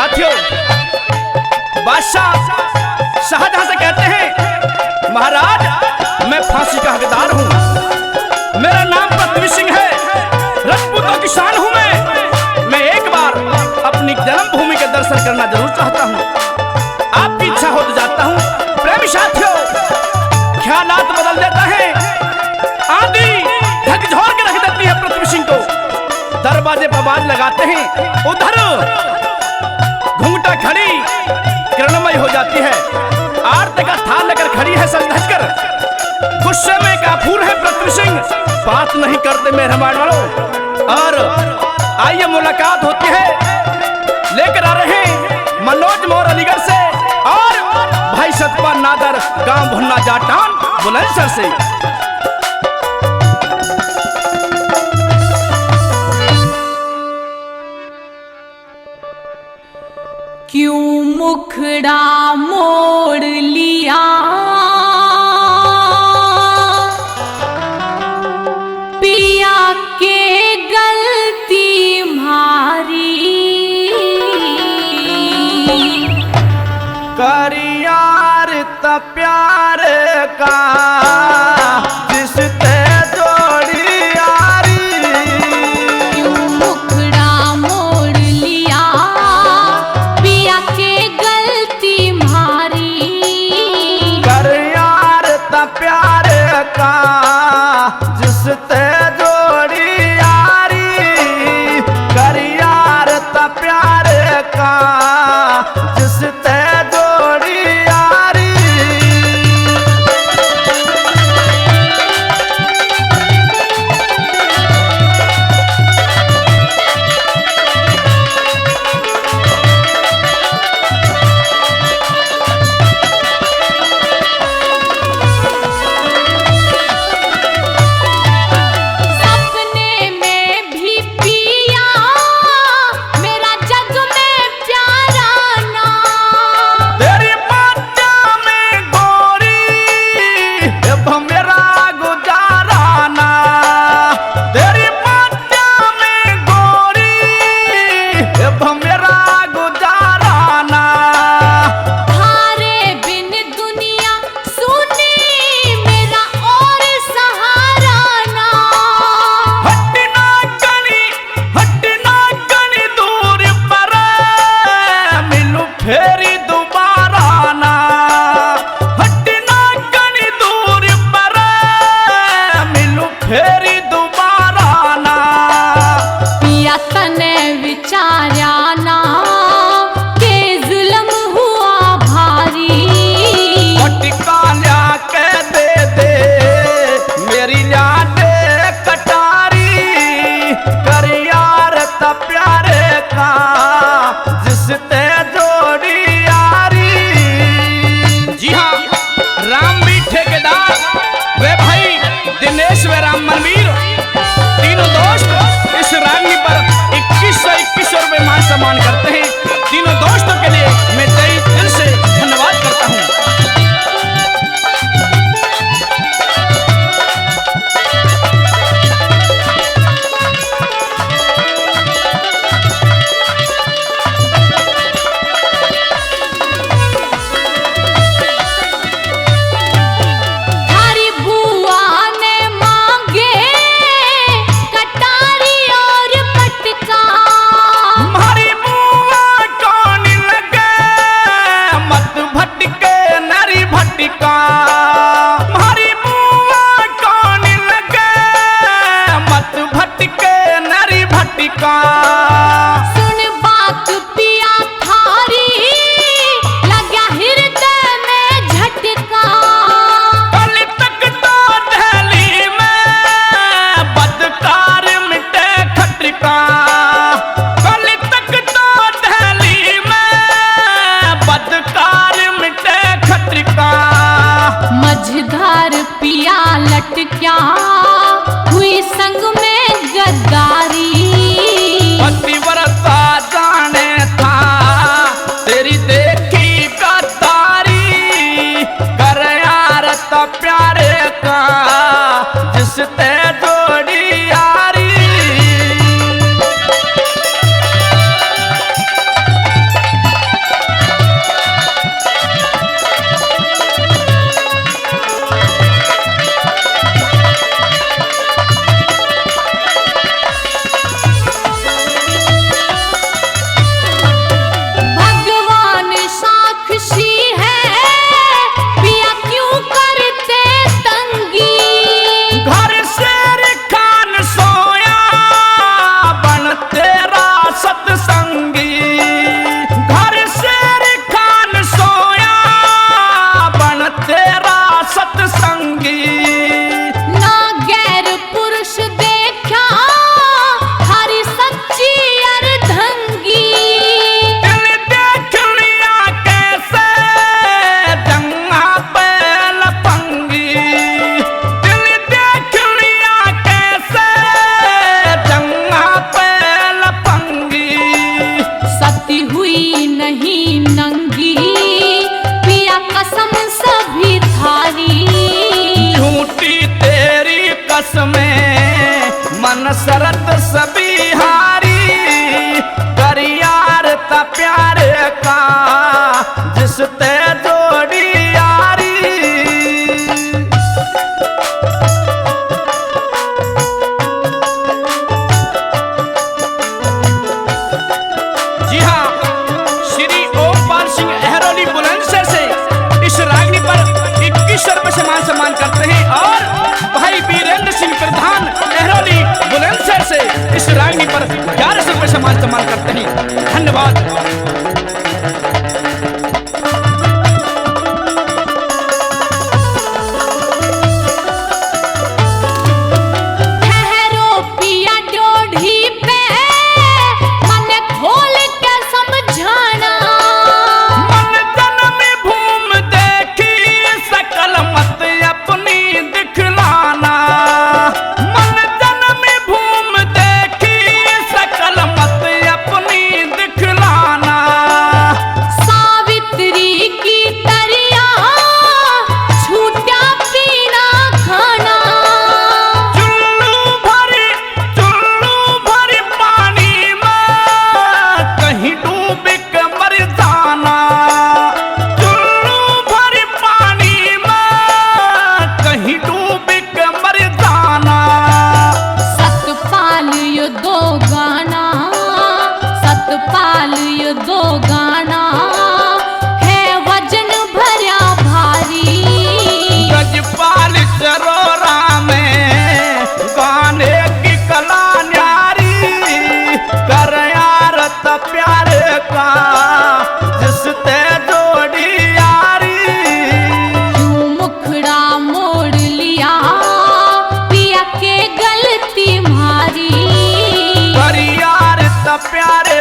साथियों, बादशाह शाहजहां से कहते हैं, महाराज मैं फांसी का हकदार हूँ, मेरा नाम पृथ्वी सिंह है, राजपूतों की शान हूँ मैं एक बार अपनी जन्मभूमि के दर्शन करना जरूर चाहता हूँ। आपकी इच्छा हो तो जाता हूँ। प्रेमी साथियों, ख्यालात बदल देता है, आंधी झकझोर के रख देती है पृथ्वी सिंह को। दरवाजे पर आवाज लगाते हैं, उधर घूंघटा खड़ी किरणमय हो जाती है, आरती का थाल लेकर खड़ी है सज धज कर। गुस्से में काफूर है पृथ्वी सिंह, बात नहीं करते मेरे मान वालों। और आइए मुलाकात होती है, लेकर आ रहे हैं मनोज मोर अलीगढ़ से और भाई सतपाल नादर गांव भुन्ना जाटान बुलंदशहर से। क्यों मुखड़ा मोड़ लिया, पिया के गलती मारी, करियार त प्यार का जिसते जोड़ी यारी। क्यों मुखड़ा मोड़ लिया, पिया के गलती मारी, करियार त प्यार का जिसते जोड़ी यारी, करियार त प्यार का जिसते सम्मान करते हैं। तीनों दोस्तों के लिए मैं दिल से धन्यवाद करता हूँ। सुन बात पिया थारी, लगा हृदय में झटका, कल तक तो दिल्ली में बदकार मिटे खटका, कल तक तो दिल्ली में बदकार मिटे खटका। मझधार पिया लटक्या, हुई संग में गद्दारी, मन शरत सभी हारी करियार ता प्यार का जिसते जोड़ी यारी। जी हाँ, श्री ओमपाल सिंह एहरोली बुलंदशहर से इस रागनी पर 2100 रुपये से मान सम्मान करते हैं और भाई वीरेंद्र सिंह प्रधान एहरोली बुलंदशहर से इस रागनी पर 1100 रुपये से मान सम्मान करते हैं। धन्यवाद। दो गाना है वजन भरा भारी। गजपाल सरोरा में गाने की कला न्यारी कर यार त प्यार का जिसते जोड़ी यारी। क्यों मुखड़ा मोड़ लिया पिया के गलती मारी कर यार त प्यार